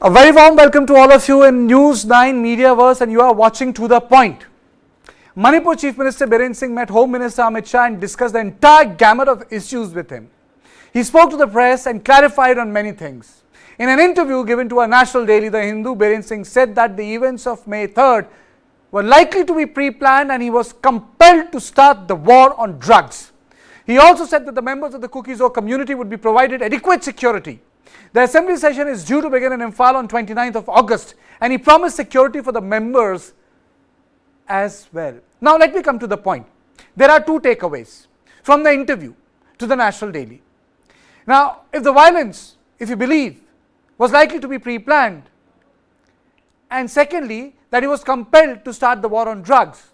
A very warm welcome to all of you in News9 Mediaverse, and you are watching To The Point. Manipur Chief Minister Biren Singh met Home Minister Amit Shah and discussed the entire gamut of issues with him. He spoke to the press and clarified on many things. In an interview given to a national daily, The Hindu, Biren Singh said that the events of May 3rd were likely to be pre-planned and he was compelled to start the war on drugs. He also said that the members of the Kuki-Zo community would be provided adequate security. The assembly session is due to begin in Imphal on 29th of August, and he promised security for the members as well. Now let me come to the point. There are two takeaways from the interview to the National Daily. Now, if the violence, if you believe, was likely to be pre-planned, and secondly, that he was compelled to start the war on drugs,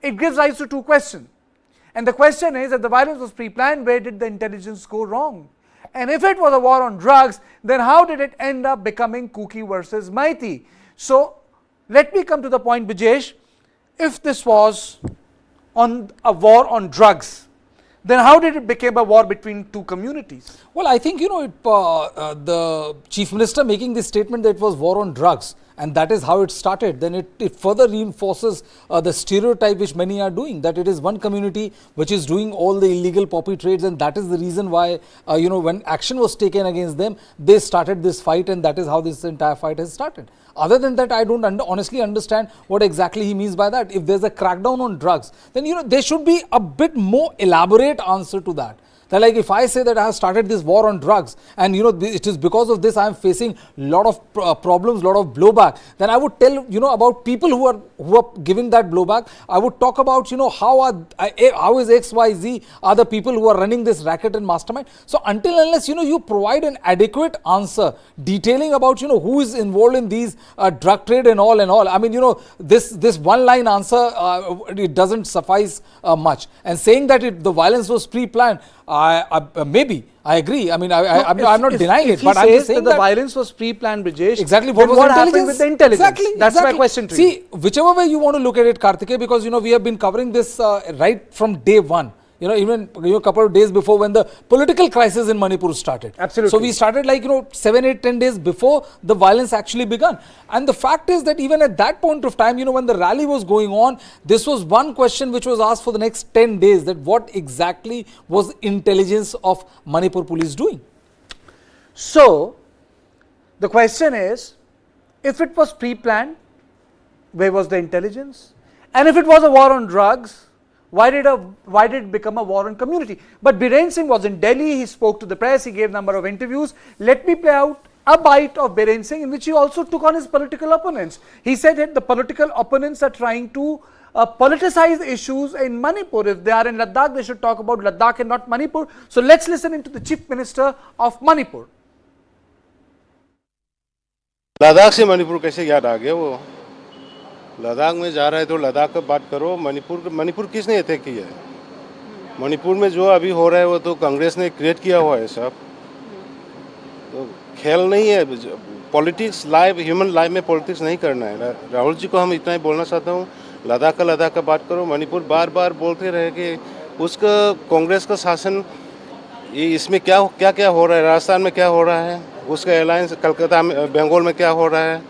it gives rise to two questions. And the question is, if the violence was pre-planned, where did the intelligence go wrong? And if it was a war on drugs, then how did it end up becoming Kuki versus Maiti? So, let me come to the point, Brijesh. If this was on a war on drugs, then how did it become a war between two communities? Well, I think, the Chief Minister making this statement that it was war on drugs, and that is how it started, then it further reinforces the stereotype which many are doing, that it is one community which is doing all the illegal poppy trades, and that is the reason why, when action was taken against them, they started this fight, and that is how this entire fight has started. Other than that, I don't honestly understand what exactly he means by that. If there's a crackdown on drugs, then there should be a bit more elaborate answer to that. That, like, if I say that I have started this war on drugs and it is because of this I am facing lot of problems, lot of blowback, then I would tell about people who are giving that blowback. I would talk about how is XYZ are the people who are running this racket and mastermind. So until unless you provide an adequate answer detailing about who is involved in these drug trade and all, I mean this one line answer it doesn't suffice much. And saying that the violence was pre-planned, maybe I agree. I mean, I'm not denying it, but I'm just saying that the violence was pre-planned, Brijesh. Exactly. What happened with the intelligence? Exactly. That's my question to you. See, whichever way you want to look at it, Kartikeya, because we have been covering this right from day one. Even a couple of days before when the political crisis in Manipur started. Absolutely. So we started 7, 8, 10 days before the violence actually began. And the fact is that even at that point of time, when the rally was going on, this was one question which was asked for the next 10 days, that what exactly was intelligence of Manipur police doing? So, the question is, if it was pre-planned, where was the intelligence? And if it was a war on drugs, why did it become a war on community? But Biren Singh was in Delhi, he spoke to the press, he gave a number of interviews. Let me play out a bite of Biren Singh in which he also took on his political opponents. He said that the political opponents are trying to politicize issues in Manipur. If they are in Ladakh, they should talk about Ladakh and not Manipur. So let's listen into the Chief Minister of Manipur. Ladakh से मणिपुर कैसे याद आ गया? वो लद्दाख में जा रहा है तो लद्दाख का बात करो. मणिपुर किसने अटैक किया है? मणिपुर में जो अभी हो रहा है वो तो कांग्रेस ने क्रिएट किया हुआ है सब. तो खेल नहीं है. पॉलिटिक्स लाइव, ह्यूमन लाइफ में पॉलिटिक्स नहीं करना है. राहुल जी को हम इतना ही बोलना चाहता हूँ, लद्दाख का बात करो. मणिपुर बार बार बोलते रहे कि उसका कांग्रेस का शासन, ये इसमें क्या हो रहा है, राजस्थान में क्या हो रहा है, उसका अलायंस कलकत्ता में, बंगाल में क्या हो रहा है,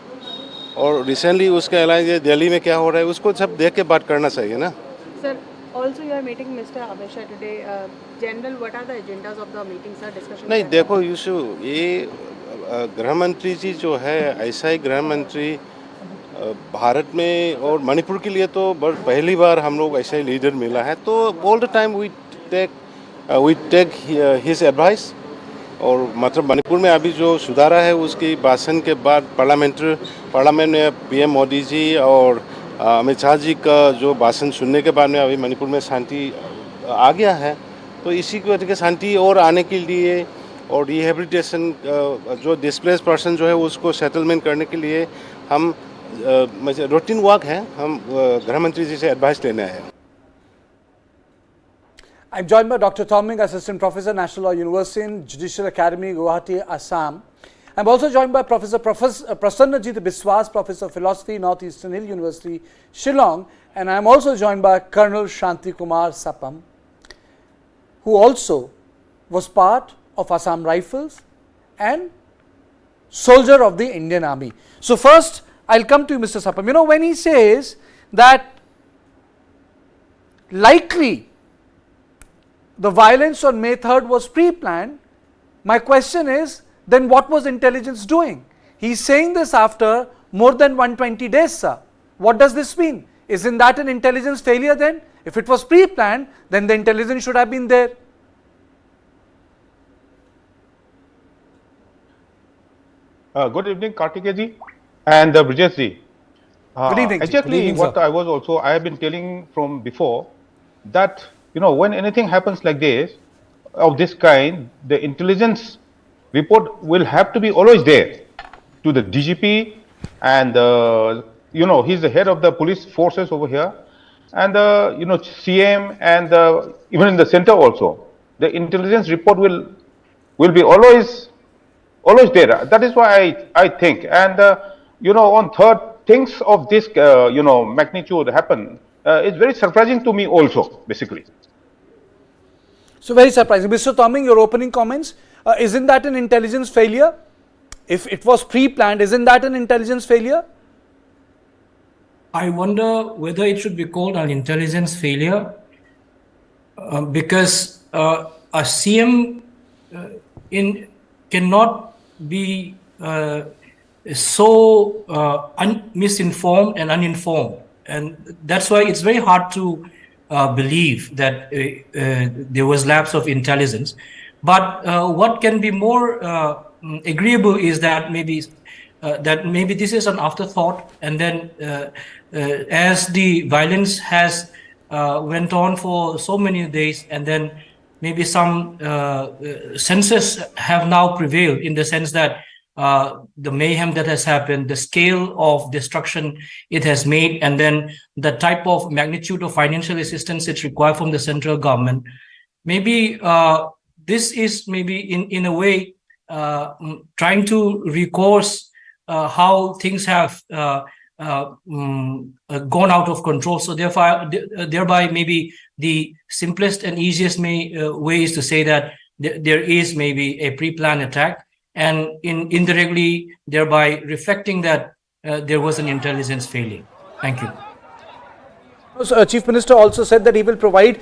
और रिसेंटली उसका अलायंस दिल्ली में क्या हो रहा है, उसको सब देख के बात करना चाहिए ना. Sir, also you are meeting Mr. Amit Shah today. General, what are the agendas of the meeting, sir? Discussion. नहीं, देखो यूसु, ये गृह मंत्री जी जो है, ऐसा ही गृह मंत्री भारत में और मणिपुर के लिए तो पहली बार हम लोग ऐसा ही लीडर मिला है. तो all the time we take his advice. और मतलब मणिपुर में अभी जो सुधारा है उसकी भाषण के बाद पार्लियामेंट में पीएम मोदी जी और अमित शाह जी का जो भाषण सुनने के बाद में अभी मणिपुर में शांति आ गया है. तो इसी की वजह से शांति और आने के लिए और रिहेबिलिटेशन जो डिस्प्लेस पर्सन जो है उसको सेटलमेंट करने के लिए हम रूटीन वर्क है, हम गृह मंत्री जी से एडवाइस लेने आए हैं. I'm joined by Dr. Thoming, Assistant Professor, National Law University in Judicial Academy, Guwahati, Assam. I'm also joined by Professor Prasannajit Biswas, Professor of Philosophy, Northeastern Hill University, Shillong. And I'm also joined by Colonel Shanti Kumar Sapam, who also was part of Assam Rifles and soldier of the Indian Army. So first, I'll come to you, Mr. Sapam. You know, when he says that likely the violence on May 3rd was pre-planned, my question is, then what was intelligence doing? He's saying this after more than 120 days, sir. What does this mean? Isn't that an intelligence failure then? If it was pre-planned, then the intelligence should have been there. Good evening, Kartikeya ji and Brijesh ji. Good evening. Exactly Good evening, what sir. I have been telling from before, that when anything happens like this, of this kind, the intelligence report will have to be always there to the DGP, and he's the head of the police forces over here, and CM, and even in the center also, the intelligence report will be always there. That is why I think, and on third, things of this magnitude happen. It's very surprising to me also, basically. So very surprising. Mr. Toming, your opening comments, isn't that an intelligence failure? If it was pre-planned, isn't that an intelligence failure? I wonder whether it should be called an intelligence failure, because a CM cannot be so misinformed and uninformed, and that's why it's very hard to believe that there was lapse of intelligence. But what can be more agreeable is that maybe this is an afterthought, and then as the violence has went on for so many days, and then maybe some senses have now prevailed, in the sense that the mayhem that has happened, the scale of destruction it has made, and then the type of magnitude of financial assistance it's required from the central government. Maybe this is maybe in a way trying to recourse how things have gone out of control. So thereby maybe the simplest and easiest way is to say that there is maybe a pre-planned attack, and indirectly thereby reflecting that there was an intelligence failure. Thank you. So, Chief Minister also said that he will provide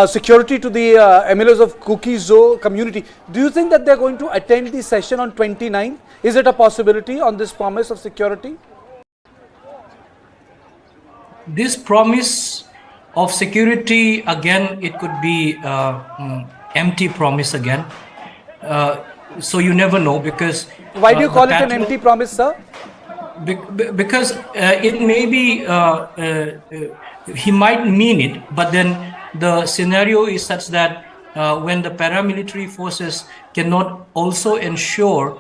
security to the MLAs of Kuki-Zo community. Do you think that they're going to attend the session on 29? Is it a possibility on this promise of security? This promise of security, again, it could be empty promise again. So you never know, because... Why do you call it an empty promise, sir? Because it may be... he might mean it, but then the scenario is such that when the paramilitary forces cannot also ensure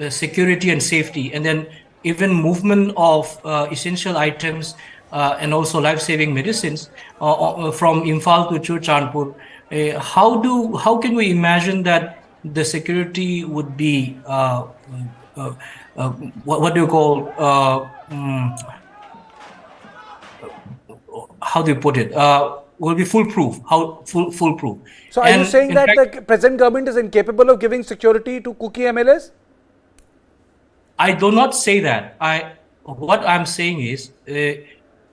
security and safety, and then even movement of essential items and also life-saving medicines from Imphal to Churchandpur, how can we imagine that the security would be what do you call how do you put it? Will be foolproof. Foolproof. So, are you saying that the present government is incapable of giving security to Kuki MLAs? I do not say that. What I'm saying is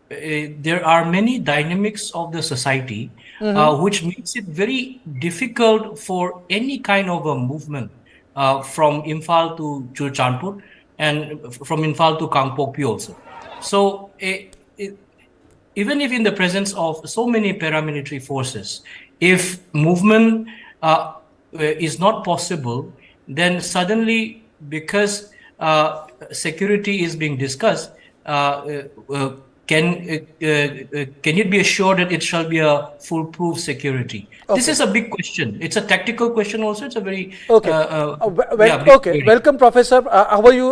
there are many dynamics of the society which makes it very difficult for any kind of a movement from Imphal to Churchandpur and from Imphal to Kangpokpi also. So even if in the presence of so many paramilitary forces, if movement is not possible, then suddenly, because security is being discussed, can it be assured that it shall be a foolproof security? Okay. This is a big question. It's a tactical question also. It's a very... Okay. Welcome, Professor. How are you,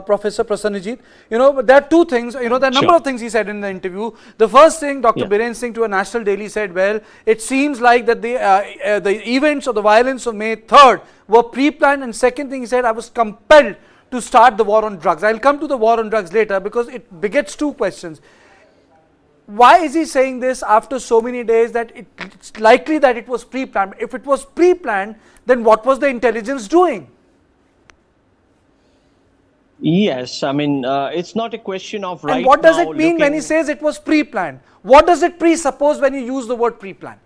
Professor Prasanjit? There are two things. There are a number of things he said in the interview. The first thing, Dr. Biren Singh to a national daily said, well, it seems like that the events of the violence of May 3rd were pre-planned. And second thing he said, I was compelled to start the war on drugs. I'll come to the war on drugs later, because it begets two questions. Why is he saying this after so many days, that it's likely that it was pre-planned? If it was pre-planned, then what was the intelligence doing? Yes, I mean, it's not a question of And right what does now it mean when he looking. says it was pre-planned? What does it presuppose when you use the word pre-planned?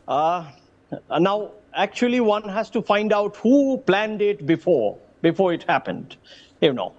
Now, actually, one has to find out who planned it before it happened, you know.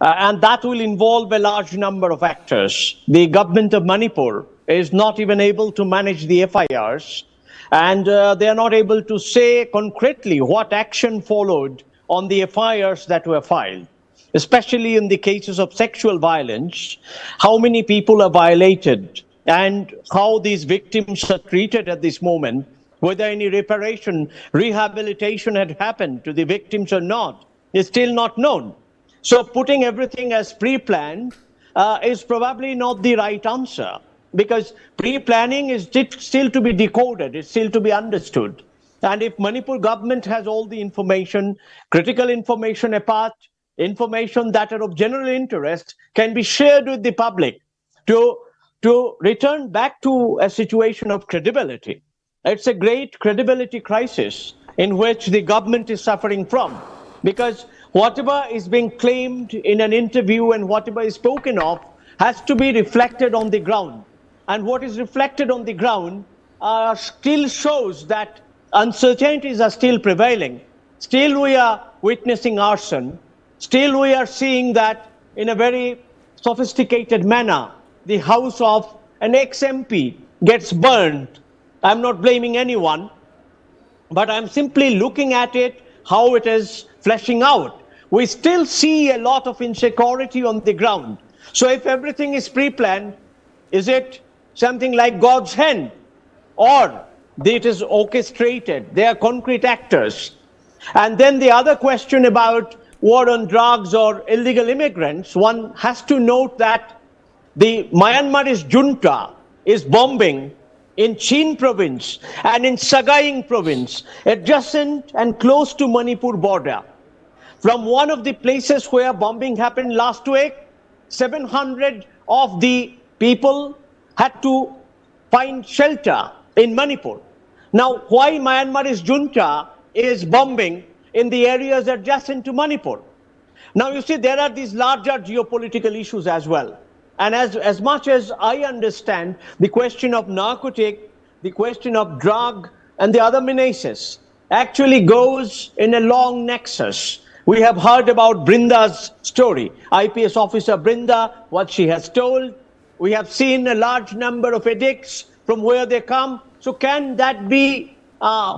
And that will involve a large number of actors. The government of Manipur is not even able to manage the FIRs, and they are not able to say concretely what action followed on the FIRs that were filed, especially in the cases of sexual violence, how many people are violated and how these victims are treated at this moment, whether any reparation, rehabilitation had happened to the victims or not, is still not known. So putting everything as pre-planned is probably not the right answer, because pre-planning is still to be decoded, it's still to be understood. And if Manipur government has all the information, critical information apart, information that are of general interest can be shared with the public to, to return back to a situation of credibility. It's a great credibility crisis in which the government is suffering from, because whatever is being claimed in an interview and whatever is spoken of has to be reflected on the ground. And what is reflected on the ground still shows that uncertainties are still prevailing. Still, we are witnessing arson. Still, we are seeing that in a very sophisticated manner, the house of an ex-MP gets burned. I'm not blaming anyone, but I'm simply looking at it, how it is fleshing out. We still see a lot of insecurity on the ground. So if everything is pre-planned, is it something like God's hand? Or it is orchestrated? They are concrete actors. And then the other question about war on drugs or illegal immigrants, one has to note that the Myanmar's junta is bombing in Chin province and in Sagaing province, adjacent and close to Manipur border. From one of the places where bombing happened last week, 700 of the people had to find shelter in Manipur. Now, why Myanmar's junta is bombing in the areas adjacent to Manipur? Now, you see, there are these larger geopolitical issues as well. And as much as I understand, the question of narcotic, the question of drug, and the other menaces actually goes in a long nexus. We have heard about Brinda's story, IPS officer Brinda, what she has told. We have seen a large number of edicts from where they come. So can that be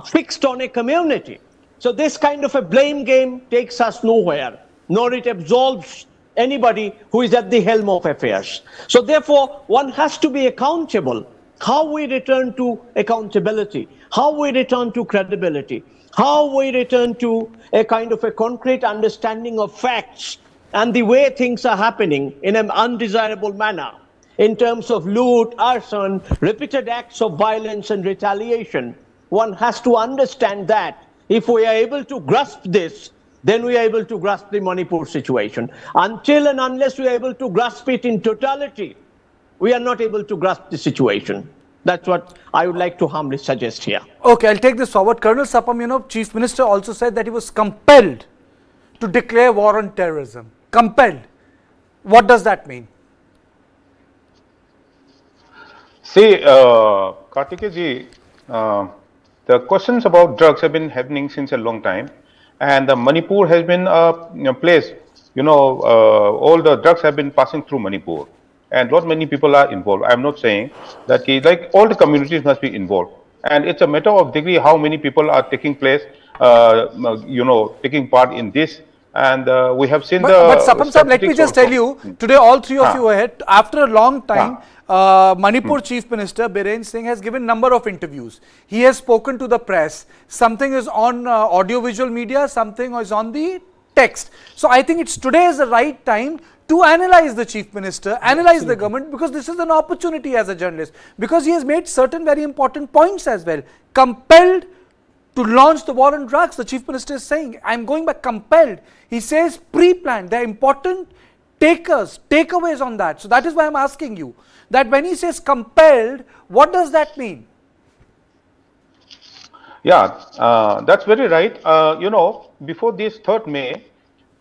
fixed on a community? So this kind of a blame game takes us nowhere, nor it absolves anybody who is at the helm of affairs. So therefore, one has to be accountable. How we return to accountability, how we return to credibility, how we return to a kind of a concrete understanding of facts and the way things are happening in an undesirable manner in terms of loot, arson, repeated acts of violence and retaliation. One has to understand that if we are able to grasp this, then we are able to grasp the Manipur situation. Until and unless we are able to grasp it in totality, we are not able to grasp the situation. That's what I would like to humbly suggest here. Okay, I'll take this forward. Colonel Sapam, Chief Minister also said that he was compelled to declare war on terrorism. Compelled. What does that mean? See, Kartikeya ji, the questions about drugs have been happening since a long time, and Manipur has been a place, all the drugs have been passing through Manipur, and not many people are involved. I'm not saying that like all the communities must be involved, and it's a matter of degree how many people are taking place, taking part in this. And we have seen but the Sapam Sahab, let me statistics just tell also. you, today all three of you were here. After a long time, Manipur Hmm. Chief Minister Biren Singh has given number of interviews. He has spoken to the press. Something is on audio-visual media, something is on the text. So I think it's today is the right time to analyze the Chief Minister, analyze the government, because this is an opportunity as a journalist. Because he has made certain very important points as well. Compelled to launch the war on drugs, the Chief Minister is saying, I'm going by compelled. He says pre-planned. There are important takeaways on that. So that is why I'm asking you, that when he says compelled, what does that mean? Yeah, that's very right. Before this 3rd May,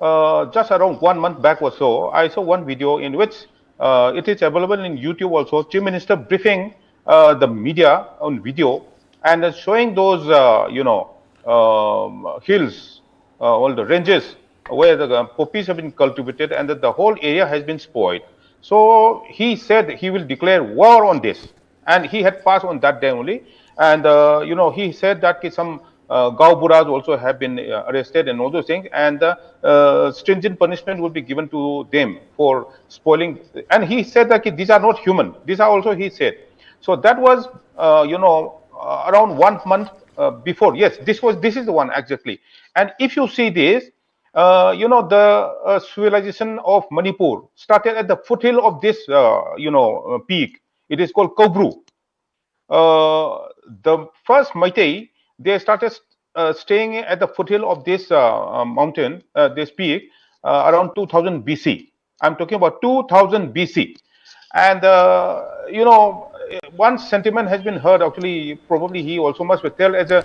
just around 1 month back or so, I saw one video in which it is available in YouTube also. Chief Minister briefing the media on video and showing those, hills, all the ranges where the poppies have been cultivated and that the whole area has been spoiled. So he said he will declare war on this, and he had passed on that day only. And he said that some Gao Buras also have been arrested and all those things, and stringent punishment will be given to them for spoiling. And he said that these are not human. These are also, he said. So that was, around 1 month before. Yes, this is the one exactly. And if you see this, the civilization of Manipur started at the foothill of this, peak. It is called Kobru. The first Meitei, they started staying at the foothill of this mountain, this peak, around 2000 BC. I'm talking about 2000 BC. And, one sentiment has been heard, actually, probably he also must tell as a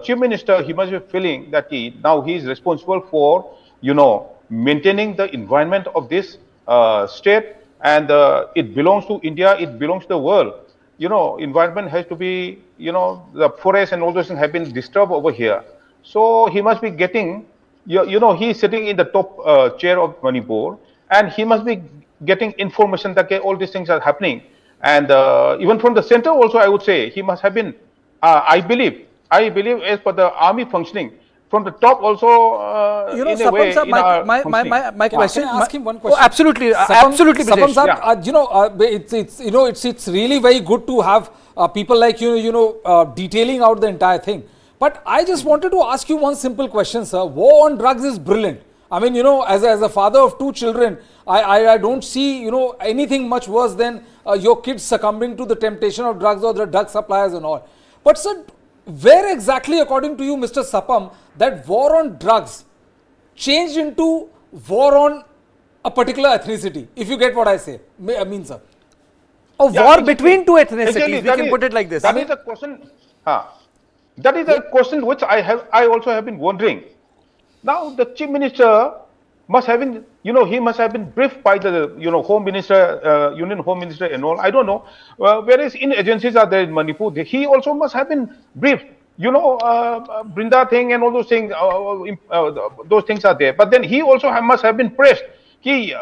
chief minister, he must be feeling that now he is responsible for, maintaining the environment of this state, and it belongs to India, it belongs to the world. Environment has to be, the forest and all those things have been disturbed over here. So he must be getting, he is sitting in the top chair of Manipur, and he must be getting information that all these things are happening. And even from the center also, I would say, he must have been, I believe, as per the army functioning, from the top also, in a Sapam way, sir, my question. Can I ask him one question? Oh, absolutely, Sapam, absolutely, Sapam Brijesh. sir, it's really very good to have people like detailing out the entire thing. But I just wanted to ask you one simple question, sir. War on drugs is brilliant. I mean, as a father of 2 children, I don't see, anything much worse than your kids succumbing to the temptation of drugs or the drug suppliers and all. But sir, where exactly, according to you, Mr. Sapam, that war on drugs changed into war on a particular ethnicity, if you get what I say, sir? A war between two ethnicities, Actually, we can put it like this. That is a question. That is a question which I also have been wondering. Now, the chief minister must have been, he must have been briefed by the, Home Minister, Union Home Minister and all. I don't know. Whereas in agencies are there in Manipur, he also must have been briefed. Brinda thing and all those things, those things are there. But then he also must have been pressed. Chief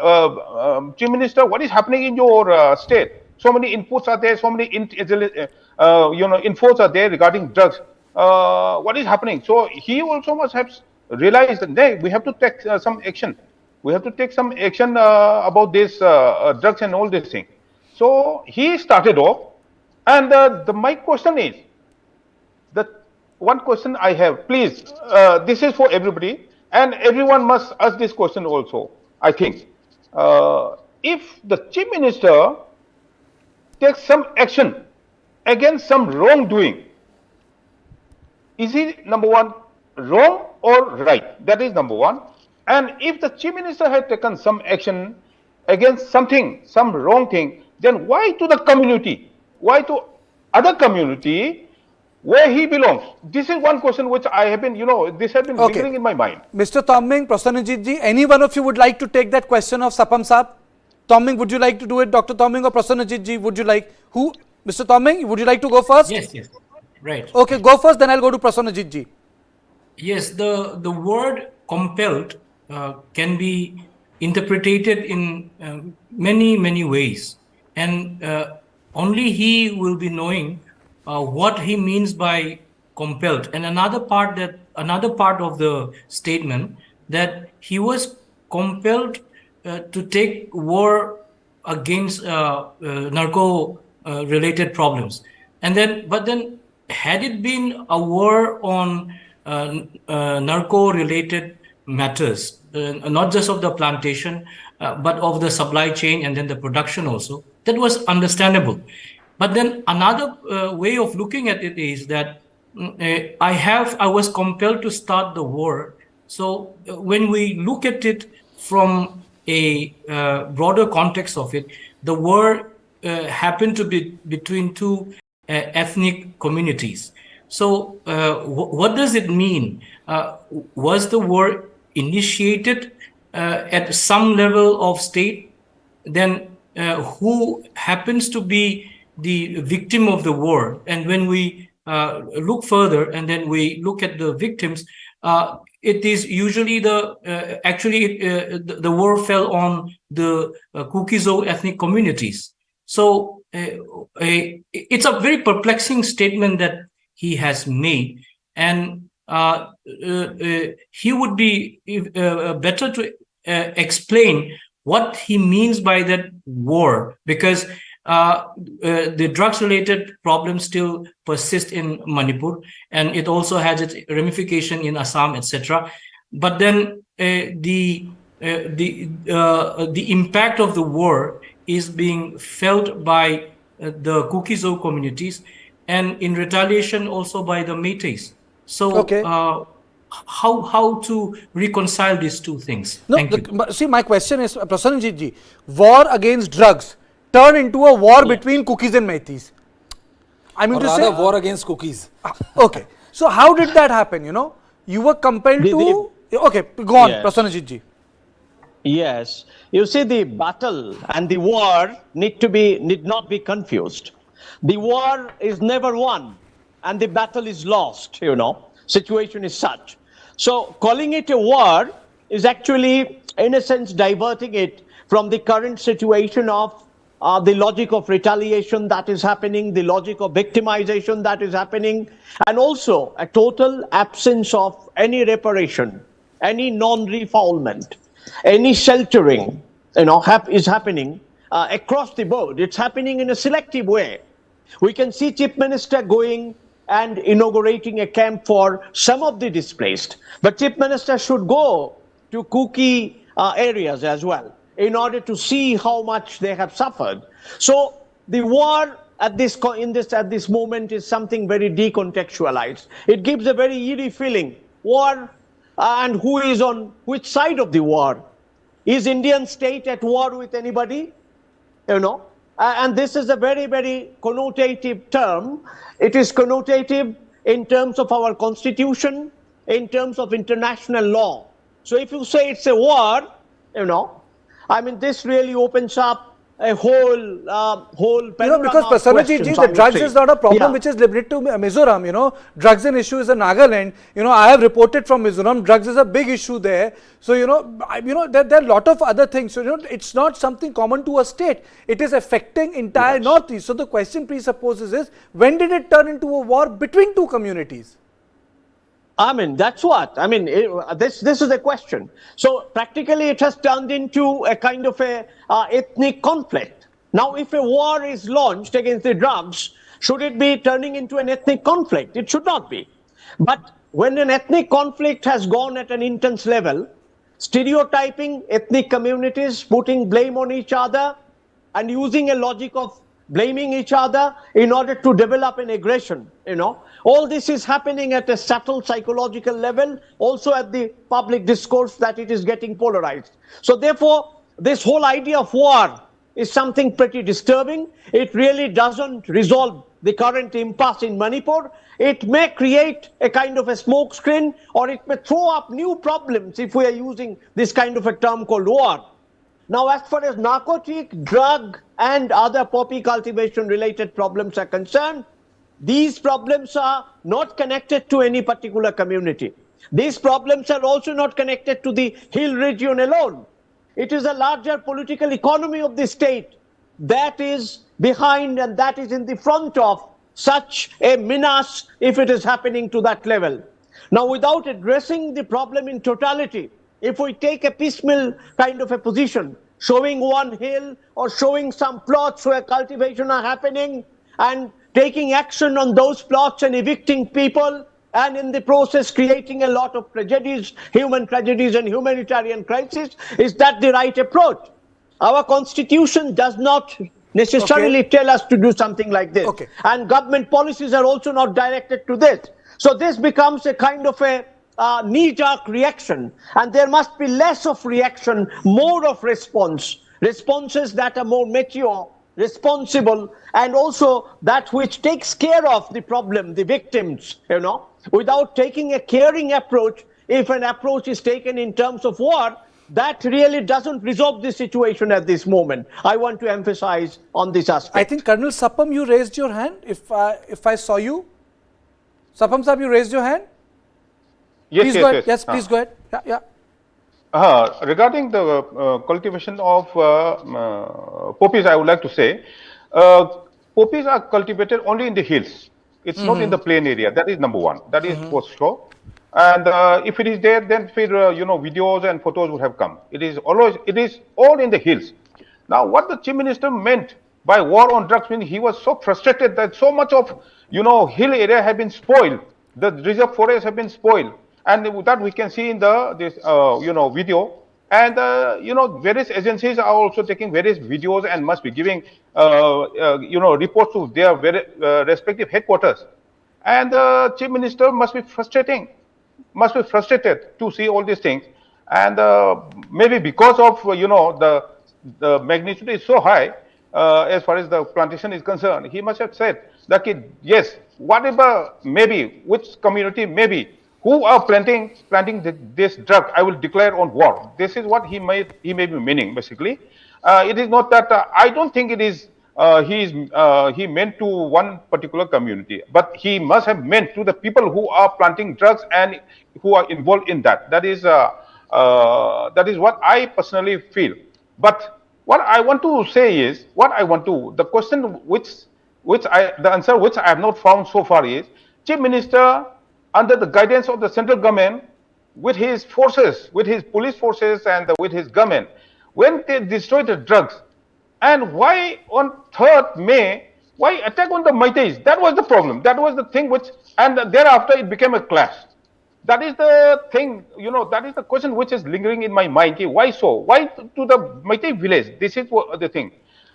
Minister, what is happening in your state? So many inputs are there, so many infos are there regarding drugs. What is happening? So he also must have realized that we have to take some action. We have to take some action about this drugs and all this thing. So he started off, and my question is, the one question I have, please, this is for everybody, and everyone must ask this question also, I think. If the chief minister takes some action against some wrongdoing, is he, number one, wrong or right? That is number one. And if the chief minister had taken some action against something, some wrong thing, then why to the community? Why to other community where he belongs? This is one question which I have been, this has been lingering in my mind. Mr. Tomming, Prasanajit ji, any one of you would like to take that question of Sapam Saab? Tomming, would you like to do it? Dr. Tomming or Prasanajit ji, would you like? Who? Mr. Tomming, would you like to go first? Yes. Right. Okay, go first, then I'll go to Prasanajit ji. Yes, the word compelled can be interpreted in many ways, and only he will be knowing what he means by compelled. And another part of the statement, that he was compelled to take war against narco related problems, but then had it been a war on narco related matters, not just of the plantation, but of the supply chain and then the production also, that was understandable. But then another way of looking at it is that I was compelled to start the war. So when we look at it from a broader context of it, the war happened to be between 2 ethnic communities. So what does it mean? Was the war initiated at some level of state, then who happens to be the victim of the war. And when we look further and then we look at the victims, it is usually the war fell on the Kukizo ethnic communities. So it's a very perplexing statement that he has made, and he would be better to explain what he means by that war, because the drugs-related problems still persist in Manipur, and it also has its ramification in Assam, etc. But then the impact of the war is being felt by the Kukizo communities, and in retaliation also by the Métis. So how to reconcile these two things? No, Thank you. see, my question is, Prasanjit ji, war against drugs turned into a war between cookies and Métis. I mean or to rather, say, war against cookies. okay. So how did that happen? You know, you were compelled to. Okay, go on, Yes. Prasanjit ji. Yes, you see, the battle and the war need not be confused. The war is never won, and the battle is lost. You know, situation is such. So calling it a war is actually, in a sense, diverting it from the current situation of the logic of retaliation that is happening, the logic of victimization that is happening, and also a total absence of any reparation, any non-refoulement, any sheltering, you know, is happening across the board. It's happening in a selective way. We can see Chief Minister going and inaugurating a camp for some of the displaced, but Chief Minister should go to Kuki areas as well in order to see how much they have suffered. So the war at this moment is something very decontextualized. It gives a very eerie feeling. War, and who is on which side of the war? Is Indian state at war with anybody? You know, and this is a very, very connotative term. It is connotative in terms of our constitution, in terms of international law. So if you say it's a war, you know, I mean, this really opens up a whole panorama Because of Prasanjit ji, questions, the I would drugs say. is not a problem Yeah. which is limited to Mizoram. You know, drugs and issue is in Nagaland. You know, I have reported from Mizoram, drugs is a big issue there. So you know, there are a lot of other things. So you know, it's not something common to a state. It is affecting entire Northeast. So the question presupposes is, when did it turn into a war between two communities? I mean, that's what. I mean, this is the question. So practically it has turned into a kind of a ethnic conflict. Now, if a war is launched against the drugs, should it be turning into an ethnic conflict? It should not be. But when an ethnic conflict has gone at an intense level, stereotyping ethnic communities, putting blame on each other, and using a logic of blaming each other in order to develop an aggression, you know, all this is happening at a subtle psychological level, also at the public discourse that it is getting polarized. So therefore, this whole idea of war is something pretty disturbing. It really doesn't resolve the current impasse in Manipur. It may create a kind of a smoke screen, or it may throw up new problems if we are using this kind of a term called war. Now, as far as narcotic, drug, and other poppy cultivation related problems are concerned, these problems are not connected to any particular community. These problems are also not connected to the hill region alone. It is a larger political economy of the state that is behind and that is in the front of such a menace if it is happening to that level. Now, without addressing the problem in totality, if we take a piecemeal kind of a position, showing one hill or showing some plots where cultivation are happening and taking action on those plots and evicting people, and in the process creating a lot of tragedies, human tragedies and humanitarian crisis, is that the right approach? Our constitution does not necessarily tell us to do something like this. And government policies are also not directed to this. So this becomes a kind of a knee-jerk reaction, and there must be less of reaction, more of response, responses that are more mature, responsible, and also that which takes care of the problem, the victims, you know. Without taking a caring approach, if an approach is taken in terms of war, that really doesn't resolve the situation at this moment. I want to emphasize on this aspect. I think Colonel Sapam, you raised your hand. If I saw you, Sapam Sahab, you raised your hand. Yes, Please yes, go ahead. yes. Yes, please go ahead. Yeah. Regarding the cultivation of poppies, I would like to say, poppies are cultivated only in the hills. It's not in the plain area. That is number one. That is for sure. And if it is there, then videos and photos would have come. It is all in the hills. Now, what the Chief Minister meant by war on drugs means he was so frustrated that so much of hill area had been spoiled. The reserve forests have been spoiled, and that we can see in this video. And various agencies are also taking various videos and must be giving reports to their very respective headquarters. And the Chief Minister must be frustrated to see all these things. And maybe because of the magnitude is so high as far as the plantation is concerned, he must have said that yes, whatever maybe, which community maybe, who are planting this drug, I will declare on war. This is what he may be meaning basically. It is not that I don't think it is he meant to one particular community, but he must have meant to the people who are planting drugs and who are involved in that. That is what I personally feel. But what I want to say is, the question the answer which I have not found so far is, Chief Minister, under the guidance of the central government, with his forces, with his police forces and with his government, when they destroyed the drugs, and why on 3rd May, why attack on the Meiteis? That was the problem. That was the thing and thereafter it became a clash. That is the thing, that is the question which is lingering in my mind. Why so? Why to the Meitei village? This is the thing.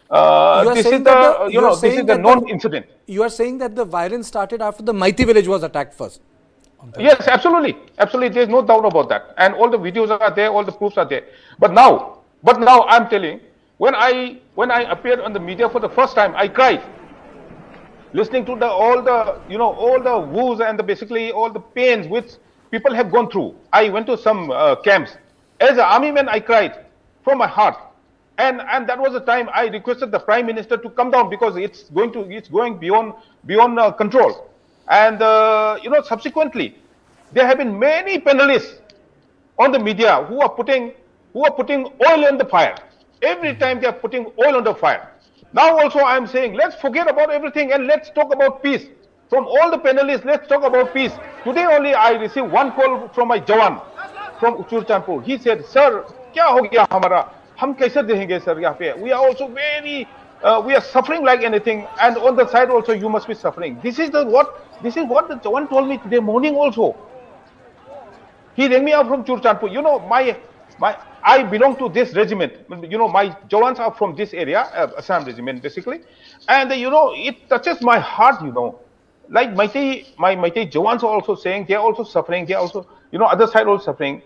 This is the known incident. You are saying that the violence started after the Meitei village was attacked first? Yes, absolutely. Absolutely. There's no doubt about that. And all the videos are there, all the proofs are there. But now I'm telling, when I appeared on the media for the first time, I cried. Listening to all the woes and basically all the pains which people have gone through. I went to some camps. As an army man, I cried from my heart. And that was the time I requested the Prime Minister to come down, because it's going beyond control. And subsequently, there have been many panelists on the media who are putting oil on the fire. Every time they are putting oil on the fire. Now also I am saying, let's forget about everything and let's talk about peace. From all the panelists, let's talk about peace. Today only I received one call from my Jawan from Churchandpur. He said, "Sir, kya ho gaya hamara? Hum kaise dehenge sir yahan pe? We are also we are suffering like anything, and on the side also you must be suffering." This is what the Jawan told me today morning also. He rang me out from Churchandpur. I belong to this regiment. My Jawans are from this area, Assam regiment basically. And it touches my heart, Like my Meitei Jawans are also saying, they are also suffering, they are also, other side also suffering.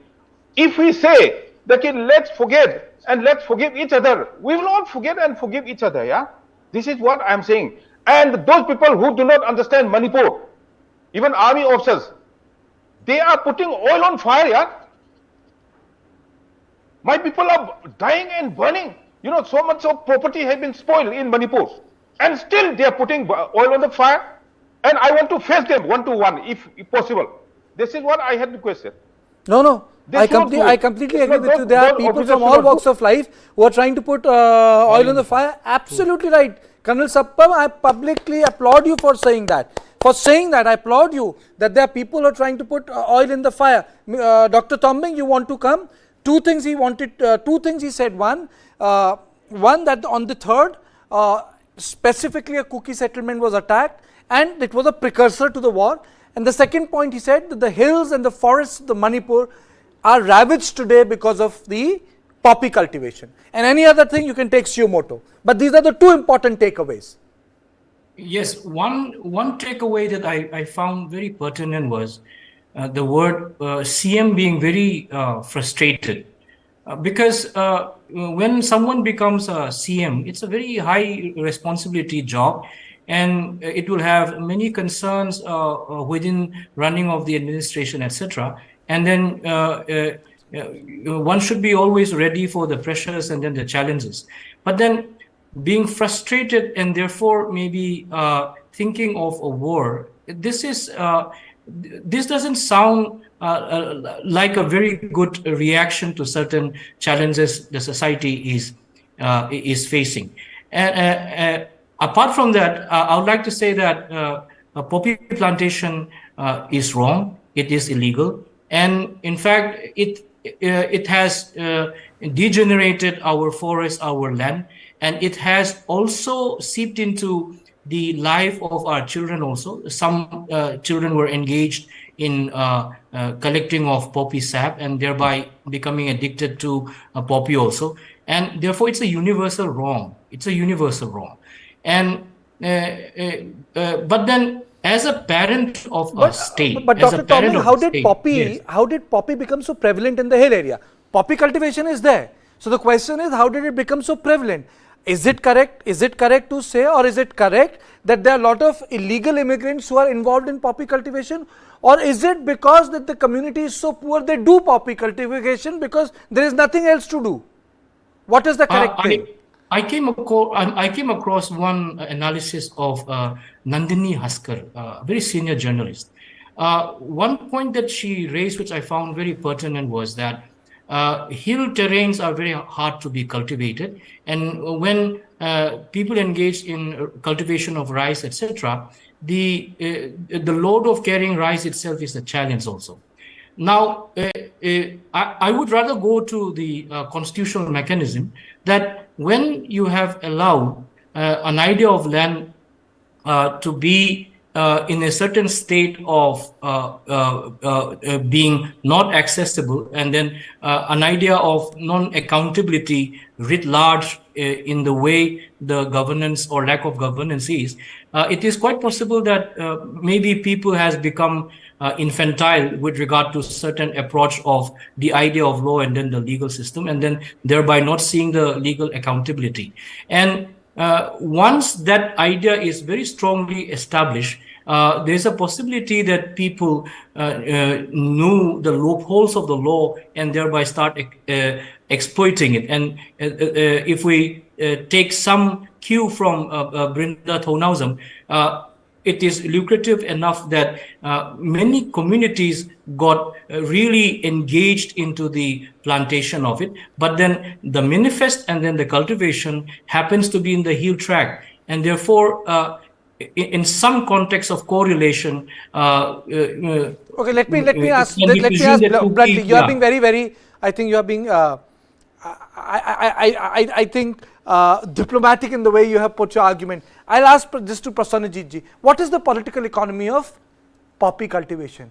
If we say that let's forget and let's forgive each other, we will all forget and forgive each other, yeah? This is what I am saying. And those people who do not understand Manipur, even army officers, they are putting oil on fire, yeah? My people are dying and burning. So much of property has been spoiled in Manipur. And still they are putting oil on the fire. And I want to face them one to one, if possible. This is what I had requested. No. I completely agree with you. There are people from all walks of life who are trying to put oil on the fire. Absolutely right. Colonel Sappam, I publicly applaud you for saying that. I applaud you that there are people who are trying to put oil in the fire. Dr. Tombing, you want to come? Two things he said. One that on the 3rd, specifically a Kuki settlement was attacked and it was a precursor to the war. And the second point, he said that the hills and the forests of the Manipur are ravaged today because of the poppy cultivation. And any other thing you can take suo moto. But these are the two important takeaways. Yes, one takeaway that I found very pertinent was the word CM being very frustrated. Because when someone becomes a CM, it's a very high responsibility job, and it will have many concerns within running of the administration, etc. and then one should be always ready for the pressures and then the challenges. But then being frustrated and therefore maybe thinking of a war, this doesn't sound like a very good reaction to certain challenges the society is facing. And apart from that, I would like to say that poppy plantation is wrong. It is illegal, and in fact, it has degenerated our forest, our land, and it has also seeped into the life of our children also. Some children were engaged in collecting of poppy sap and thereby becoming addicted to poppy also. And therefore, it's a universal wrong. It's a universal wrong. And but then, as a parent of a state, but as Dr. a parent Tomlin, of how a did state, poppy yes. how did poppy become so prevalent in the hill area? Poppy cultivation is there. So the question is, how did it become so prevalent? Is it correct? Is it correct to say, or is it correct that there are a lot of illegal immigrants who are involved in poppy cultivation? Or is it because that the community is so poor they do poppy cultivation because there is nothing else to do? What is the correct thing? I came across one analysis of Nandini Haskar, a very senior journalist. One point that she raised, which I found very pertinent, was that hill terrains are very hard to be cultivated, and when people engage in cultivation of rice, etc., the load of carrying rice itself is a challenge also. Now, I would rather go to the constitutional mechanism that when you have allowed an idea of land to be in a certain state of being not accessible, and then an idea of non-accountability writ large in the way the governance or lack of governance is, it is quite possible that maybe people has become infantile with regard to certain approach of the idea of law and then the legal system, and then thereby not seeing the legal accountability. And once that idea is very strongly established, there's a possibility that people knew the loopholes of the law and thereby start exploiting it. And if we take some cue from Brinda Thonautham, it is lucrative enough that many communities got really engaged into the plantation of it, but then the manifest and then the cultivation happens to be in the heel track, and therefore in some context of correlation, okay, let me ask bluntly. You are being very, I think you are being I think diplomatic in the way you have put your argument. I'll ask this to Prasanajit ji. What is the political economy of poppy cultivation?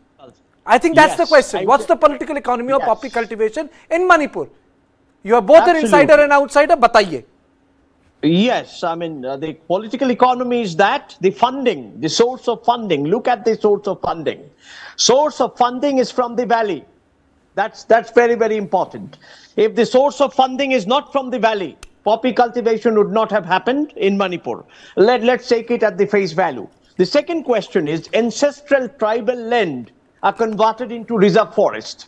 I think that's the question. What's the political economy of poppy cultivation in Manipur? You are both an insider and outsider. Bataiye. Yes, I mean, the political economy is that the funding, the source of funding. Look at the source of funding. Source of funding is from the valley. That's very, very important. If the source of funding is not from the valley, poppy cultivation would not have happened in Manipur. Let's take it at the face value. The second question is ancestral tribal land are converted into reserve forest.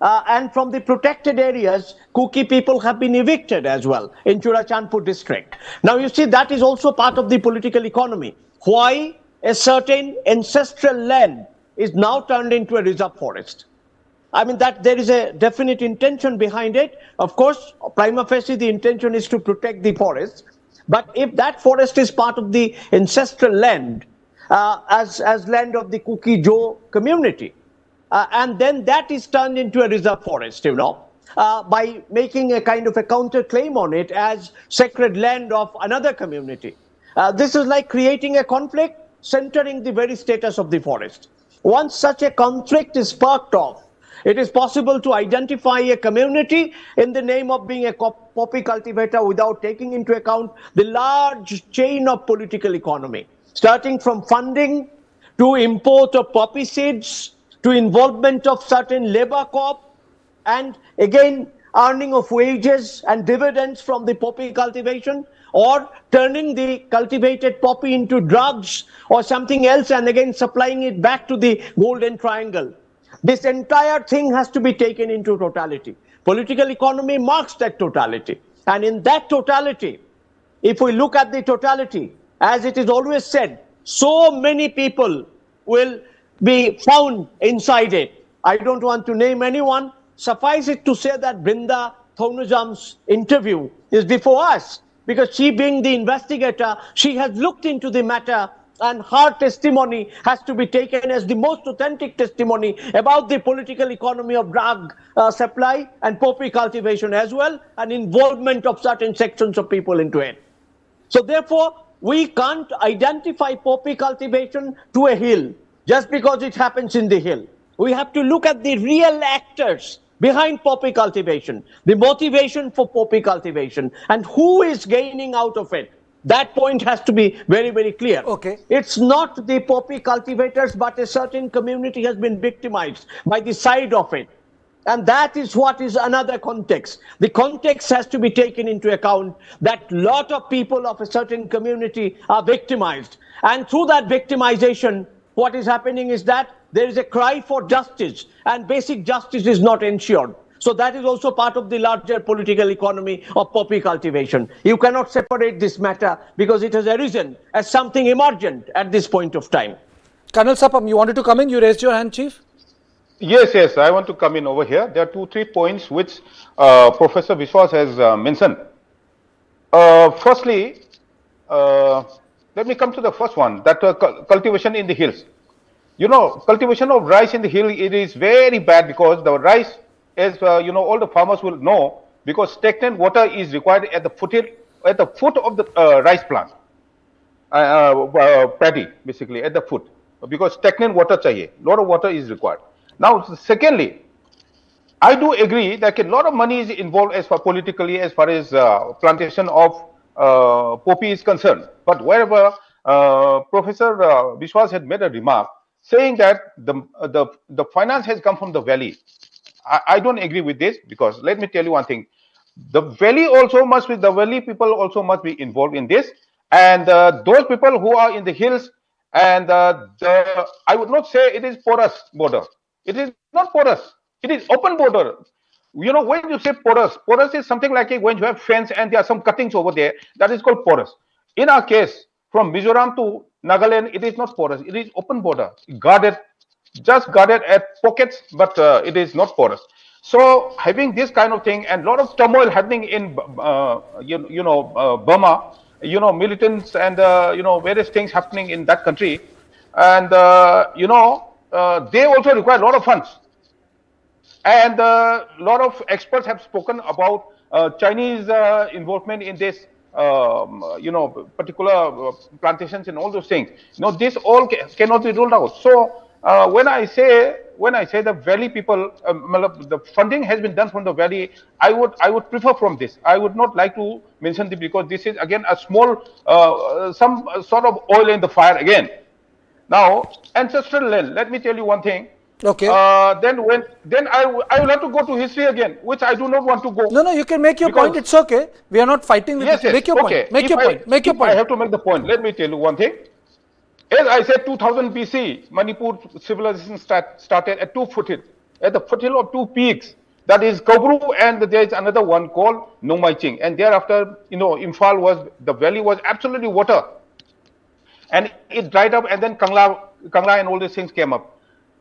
And from the protected areas, Kuki people have been evicted as well in Churachandpur district. Now you see that is also part of the political economy. Why a certain ancestral land is now turned into a reserve forest? I mean that there is a definite intention behind it. Of course, prima facie the intention is to protect the forest. But if that forest is part of the ancestral land, as land of the Kuki Jo community, and then that is turned into a reserve forest, by making a kind of a counter claim on it as sacred land of another community. This is like creating a conflict centering the very status of the forest. Once such a conflict is sparked off, it is possible to identify a community in the name of being a poppy cultivator without taking into account the large chain of political economy, starting from funding to import of poppy seeds, to involvement of certain labor corp, and again earning of wages and dividends from the poppy cultivation, or turning the cultivated poppy into drugs or something else and again supplying it back to the golden triangle. This entire thing has to be taken into totality. Political economy marks that totality. And in that totality, if we look at the totality, as it is always said, so many people will be found inside it. I don't want to name anyone. Suffice it to say that Brinda Thonujam's interview is before us, because she, being the investigator, she has looked into the matter, and her testimony has to be taken as the most authentic testimony about the political economy of drug supply and poppy cultivation as well, and involvement of certain sections of people into it. So therefore, we can't identify poppy cultivation to a hill just because it happens in the hill. We have to look at the real actors behind poppy cultivation, the motivation for poppy cultivation, and who is gaining out of it. That point has to be very, very clear. Okay. It's not the poppy cultivators, but a certain community has been victimized by the side of it. And that is what is another context. The context has to be taken into account, that lot of people of a certain community are victimized. And through that victimization, what is happening is that there is a cry for justice, and basic justice is not ensured. So that is also part of the larger political economy of poppy cultivation. You cannot separate this matter because it has arisen as something emergent at this point of time. Colonel Sapam, you wanted to come in? You raised your hand, Chief. Yes, I want to come in over here. There are 2-3 points which Professor Vishwas has mentioned. Firstly, let me come to the first one, that cultivation in the hills. You know, cultivation of rice in the hill, it is very bad, because the rice, as all the farmers will know, because stagnant water is required at the foot of the rice plant, paddy, basically at the foot, because stagnant water chahiye, lot of water is required. Now, secondly, I do agree that a lot of money is involved as far politically, as far as plantation of poppy is concerned. But wherever Professor Vishwas had made a remark saying that the finance has come from the valley, I don't agree with this, because let me tell you one thing: the valley people also must be involved in this, and those people who are in the hills, and I would not say it is porous border. It is not porous. It is open border. You know, when you say porous is something like when you have fence and there are some cuttings over there, that is called porous. In our case, from Mizoram to Nagaland, it is not porous. It is open border, guarded, just guarded at pockets, but it is not porous. So having this kind of thing, and a lot of turmoil happening in Burma, militants and various things happening in that country, and they also require a lot of funds. And a lot of experts have spoken about Chinese involvement in this, particular plantations and all those things. This all cannot be ruled out. So when I say the valley people, the funding has been done from the valley, I would prefer from this. I would not like to mention this, because this is again a small, some sort of oil in the fire again. Now, ancestral land. Let me tell you one thing. Okay. Then I will have to go to history again, which I do not want to go. No, you can make your point. It's okay. We are not fighting with you. Make your point. Make your point. Make your point. I have to make the point. Let me tell you one thing. As I said, 2000 BC, Manipur civilization started at the foothill of two peaks. That is Kobru, and there is another one called Nomaiching. And thereafter, Imphal the valley was absolutely water. And it dried up, and then Kangla and all these things came up.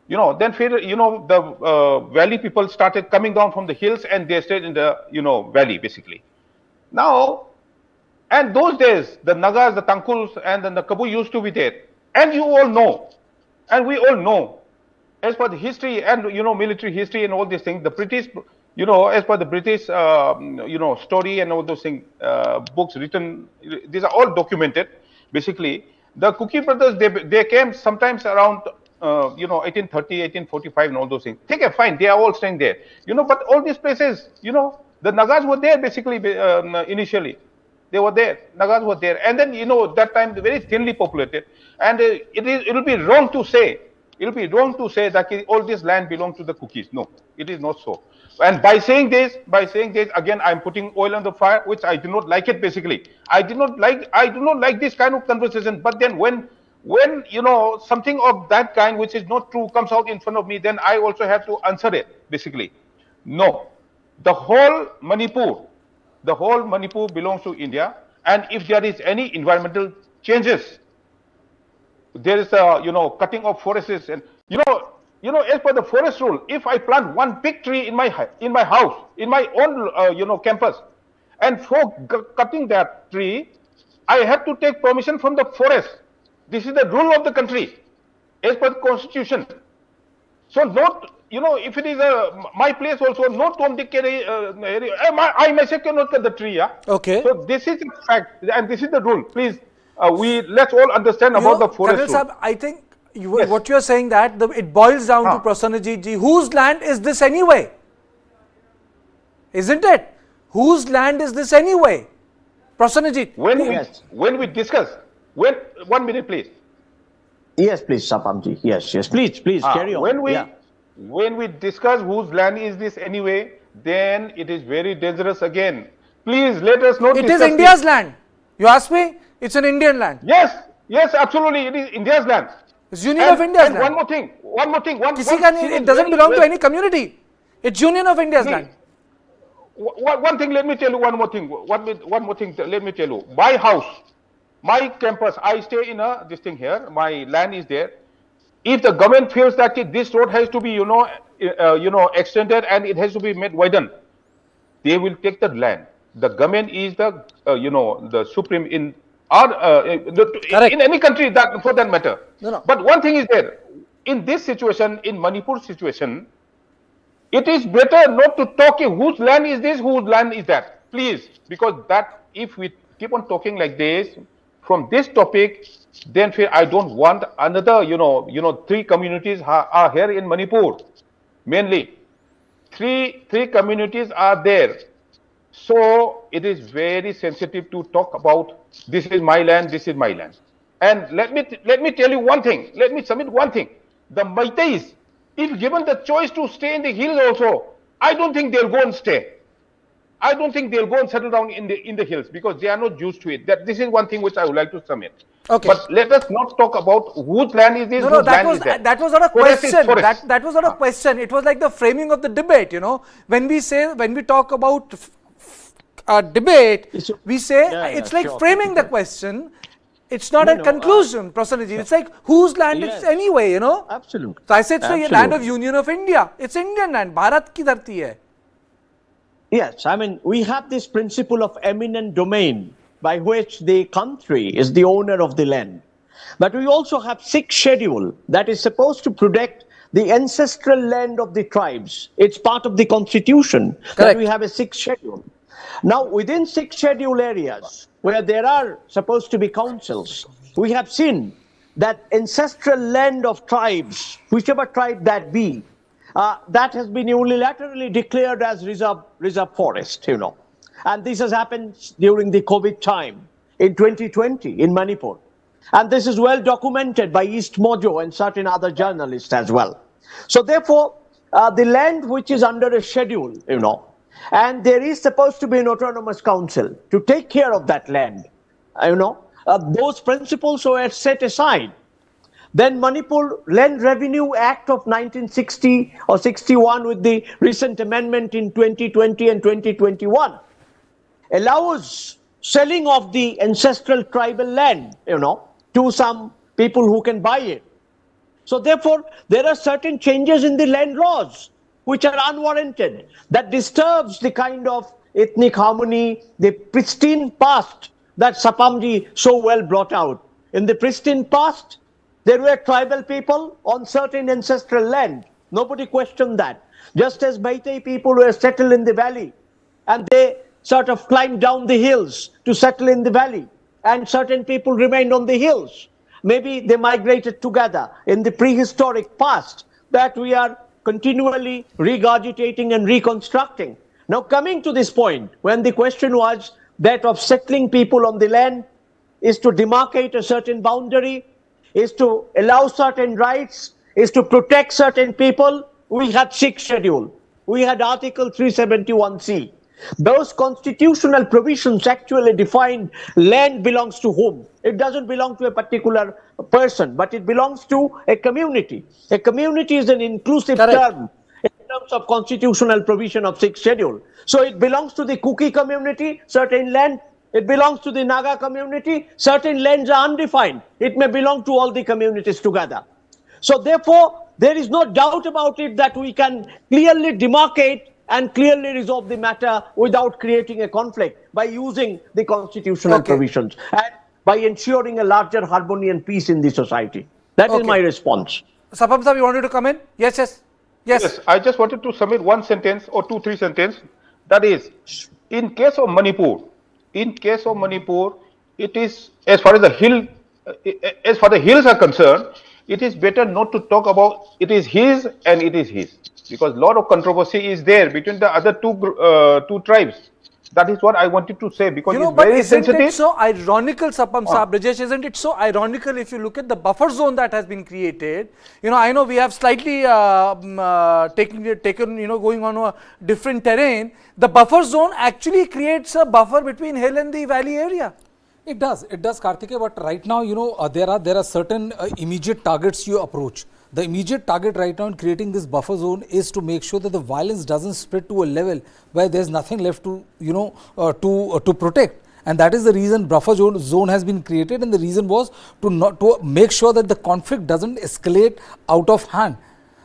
Then the valley people started coming down from the hills, and they stayed in the valley basically. Now, and those days, the Nagas, the Tangkuls, and then the Kabu used to be there. And you all know, and we all know, as per the history and military history and all these things, the British, as per the British story and all those things, books written, these are all documented. Basically, the Cookie brothers, they came sometimes around 1830, 1845 and all those things. Okay, fine, they are all staying there. But all these places, the Nagas were there basically initially. They were there, Nagas were there. And then, that time very thinly populated. And it will be wrong to say, that all this land belongs to the Cookies. No, it is not so. And by saying this, again, I'm putting oil on the fire, which I do not like it basically. I do not like this kind of conversation. But then when when, you know, something of that kind which is not true comes out in front of me, then I also have to answer it, basically. No, the whole Manipur belongs to India, and if there is any environmental changes, there is a, you know, cutting of forests, and as per the forest rule, if I plant one big tree in my house, in my own campus, and for cutting that tree, I have to take permission from the forest. This is the rule of the country as per the constitution. So not, if it is my place also, not on the area, I myself cannot cut the tree. Yeah. Okay. So this is a fact, and this is the rule. Please, let's all understand about the forest rule. Sahab, I think Yes. what you are saying that it boils down to Prasanajit ji. Whose land is this anyway? Isn't it? Whose land is this anyway? Prasanajit. When we discuss, 1 minute, please. Yes, please, Sapamji. Yes, please carry on. When we discuss whose land is this anyway, then it is very dangerous again. Please let us not discuss It is India's land. You ask me? It's an Indian land. Yes, absolutely. It is India's land. It's Union of India's land. One more thing. It doesn't belong to any community. It's Union of India's land. One thing, let me tell you one more thing. One more thing, let me tell you. My house, my campus, I stay in this thing here. My land is there. If the government feels that this road has to be, extended and it has to be made widened, they will take the land. The government is the, the supreme in in any country, that for that matter. No. But one thing is there. In this situation, in Manipur situation, it is better not to talk whose land is this, whose land is that. Please, because that if we keep on talking like this from this topic, then I don't want another, 3 communities are here in Manipur. Mainly, three communities are there. So it is very sensitive to talk about this is my land, this is my land. And let me tell you one thing. Let me submit one thing. The Maitais, if given the choice to stay in the hills also, I don't think they'll go and stay. I don't think they'll go and settle down in the hills because they are not used to it. This is one thing which I would like to submit. Okay. But let us not talk about whose land is this, whose land is that. That was not a question. That was not a question. It was like the framing of the debate, When we talk about a debate, we say it's like framing the question. It's not a conclusion, Prasannaji. It's like whose land is anyway, Absolutely. So I said it's the land of Union of India. It's Indian land. Bharat ki dharti hai. Yes, I mean, we have this principle of eminent domain by which the country is the owner of the land. But we also have 6th schedule that is supposed to protect the ancestral land of the tribes. It's part of the constitution that we have a 6th schedule. Now, within 6 schedule areas where there are supposed to be councils, we have seen that ancestral land of tribes, whichever tribe that be, that has been unilaterally declared as reserve forest, And this has happened during the COVID time in 2020 in Manipur. And this is well documented by East Mojo and certain other journalists as well. So therefore, the land which is under a schedule, and there is supposed to be an autonomous council to take care of that land, those principles were set aside. Then Manipur Land Revenue Act of 1960 or 61 with the recent amendment in 2020 and 2021 allows selling of the ancestral tribal land, to some people who can buy it. So therefore, there are certain changes in the land laws which are unwarranted, that disturbs the kind of ethnic harmony, the pristine past that Sapamji so well brought out. In the pristine past, there were tribal people on certain ancestral land. Nobody questioned that. Just as Maitai people were settled in the valley, and they sort of climbed down the hills to settle in the valley, and certain people remained on the hills. Maybe they migrated together in the prehistoric past that we are continually regurgitating and reconstructing. Now, coming to this point, when the question was that of settling people on the land is to demarcate a certain boundary, is to allow certain rights, is to protect certain people, we had 6th schedule. We had Article 371C. Those constitutional provisions actually define land belongs to whom. It doesn't belong to a particular person, but it belongs to a community. A community is an inclusive term in terms of constitutional provision of 6th schedule. So it belongs to the Kuki community, certain land. It belongs to the Naga community, certain lands are undefined. It may belong to all the communities together. So therefore, there is no doubt about it that we can clearly demarcate and clearly resolve the matter without creating a conflict by using the constitutional provisions and by ensuring a larger harmony and peace in the society. That is my response. Sapam sir, you wanted to come in? Yes. Yes, I just wanted to submit one sentence or two, three sentences. That is, in case of Manipur, it is, as far as the hills are concerned, it is better not to talk about it is his and it is his, because a lot of controversy is there between the other two tribes. That is what I wanted to say, because it's very sensitive. Isn't it so ironical, Sapam Saab, Brijesh, isn't it so ironical if you look at the buffer zone that has been created? I know we have slightly taken, going on a different terrain. The buffer zone actually creates a buffer between hill and the valley area. It does, Kartikeya, but right now, there are certain immediate targets you approach. The immediate target right now in creating this buffer zone is to make sure that the violence doesn't spread to a level where there's nothing left to, to protect. And that is the reason buffer zone has been created, and the reason was to make sure that the conflict doesn't escalate out of hand.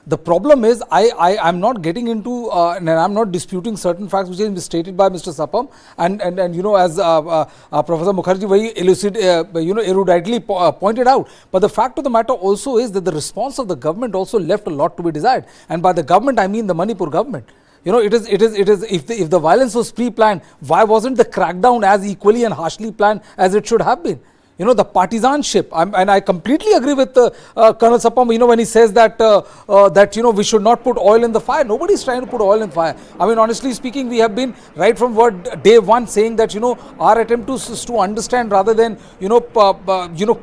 The problem is, I'm not getting into, and I'm not disputing certain facts which have been stated by Mr. Sapam, and as Professor Mukherjee eruditely pointed out. But the fact of the matter also is that the response of the government also left a lot to be desired. And by the government, I mean the Manipur government. It is if the violence was pre-planned, why wasn't the crackdown as equally and harshly planned as it should have been? The partisanship, and I completely agree with Colonel Sapam, when he says that, we should not put oil in the fire. Nobody is trying to put oil in fire. I mean, honestly speaking, we have been right from day one saying that, our attempt is to understand rather than,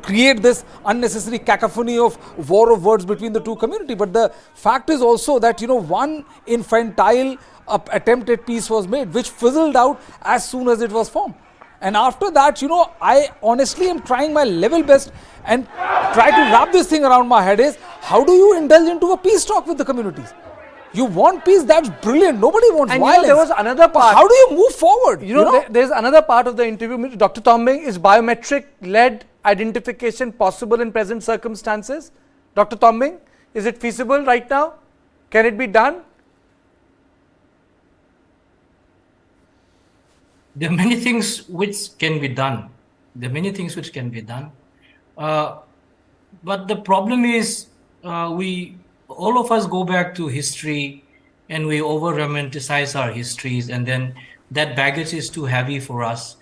create this unnecessary cacophony of war of words between the two communities. But the fact is also that, one infantile attempt at peace was made, which fizzled out as soon as it was formed. And after that, I honestly am trying my level best and try to wrap this thing around my head is, how do you indulge into a peace talk with the communities? You want peace, that's brilliant. Nobody wants violence. There was another part. How do you move forward? There's another part of the interview. Dr. Tombing, is biometric-led identification possible in present circumstances? Dr. Tombing, is it feasible right now? Can it be done? There are many things which can be done. But the problem is, all of us go back to history and we over-romanticize our histories, and then that baggage is too heavy for us.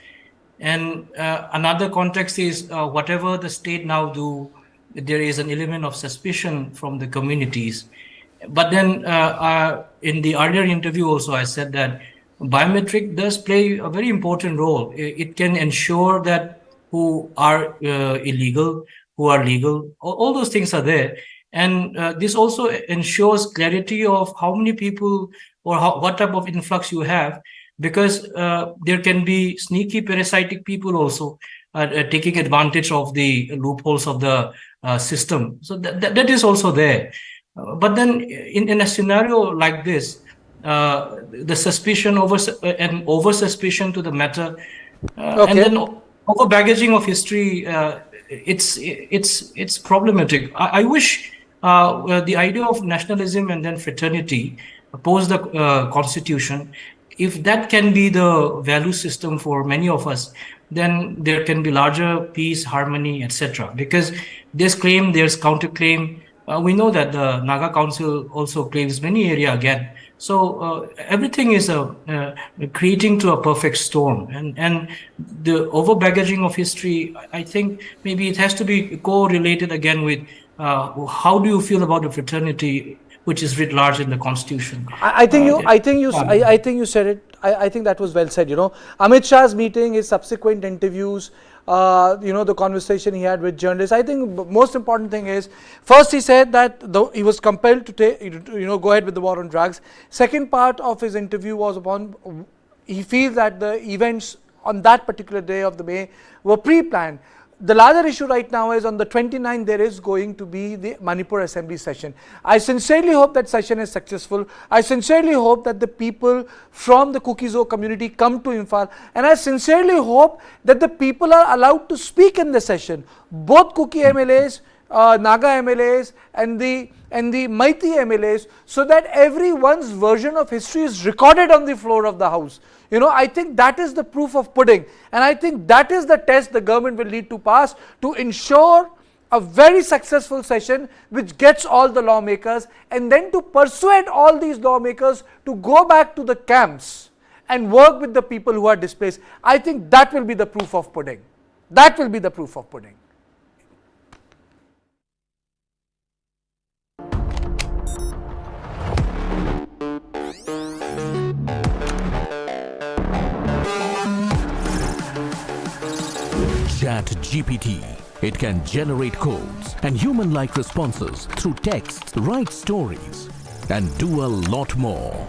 And another context is, whatever the state now do, there is an element of suspicion from the communities. But then in the earlier interview also, I said that biometric does play a very important role. It can ensure that who are illegal, who are legal, all those things are there. And this also ensures clarity of how many people or what type of influx you have, because there can be sneaky parasitic people also taking advantage of the loopholes of the system. So that is also there. But then in a scenario like this, the suspicion and over suspicion to the matter, and then over baggaging of history, it's problematic. I wish the idea of nationalism and then fraternity post the constitution, if that can be the value system for many of us, then there can be larger peace, harmony, etc. Because there's claim, there's counterclaim. We know that the Naga Council also claims many area again. So everything is creating to a perfect storm, and the over baggaging of history, I think maybe it has to be correlated again with how do you feel about the fraternity, which is writ large in the constitution. I think you said it. I think that was well said. Amit Shah's meeting, his subsequent interviews, the conversation he had with journalists. I think the most important thing is, first he said that he was compelled to go ahead with the war on drugs. Second part of his interview was upon he feels that the events on that particular day of the May were pre-planned. The larger issue right now is on the 29th there is going to be the Manipur Assembly session. I sincerely hope that session is successful. I sincerely hope that the people from the Kuki-Zo community come to Imphal, and I sincerely hope that the people are allowed to speak in the session. Both Kuki MLAs, Naga MLAs and the Maiti MLAs, so that everyone's version of history is recorded on the floor of the house. You know, I think that is the proof of pudding, and I think that is the test the government will need to pass to ensure a very successful session which gets all the lawmakers, and then to persuade all these lawmakers to go back to the camps and work with the people who are displaced. I think that will be the proof of pudding. That will be the proof of pudding. ChatGPT. It can generate codes and human-like responses through text, write stories, and do a lot more.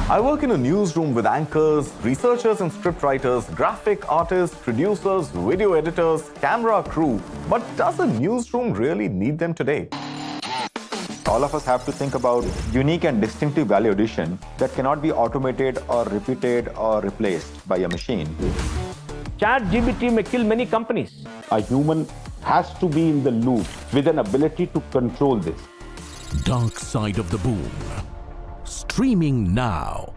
I work in a newsroom with anchors, researchers and scriptwriters, graphic artists, producers, video editors, camera crew. But does a newsroom really need them today? All of us have to think about unique and distinctive value addition that cannot be automated or repeated or replaced by a machine. ChatGPT may kill many companies. A human has to be in the loop with an ability to control this. Dark Side of the Boom. Streaming now.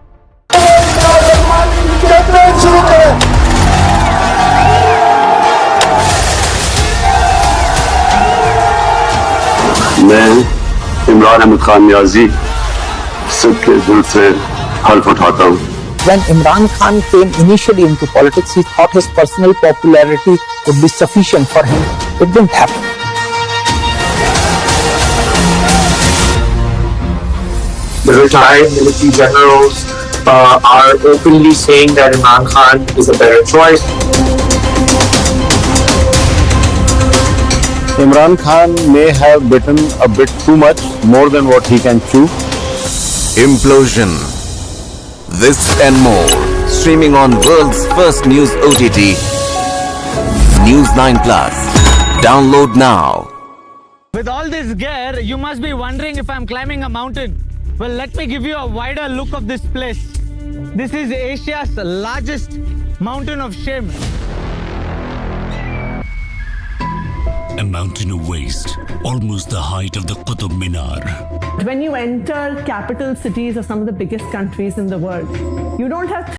मैं इमरान अहमद खान न्याजी सबके दिल से हल्फ उठाता हूँ. When Imran Khan came initially into politics, he thought his personal popularity would be sufficient for him. It didn't happen. The retired military generals are openly saying that Imran Khan is a better choice. Imran Khan may have bitten a bit too much, more than what he can chew. Implosion. This and more. Streaming on world's first news OTT. News9 Plus. Download now. With all this gear, you must be wondering if I'm climbing a mountain. Well, let me give you a wider look of this place. This is Asia's largest mountain of shame. A mountain of waste, almost the height of the Qutub Minar. When you enter capital cities of some of the biggest countries in the world, you don't have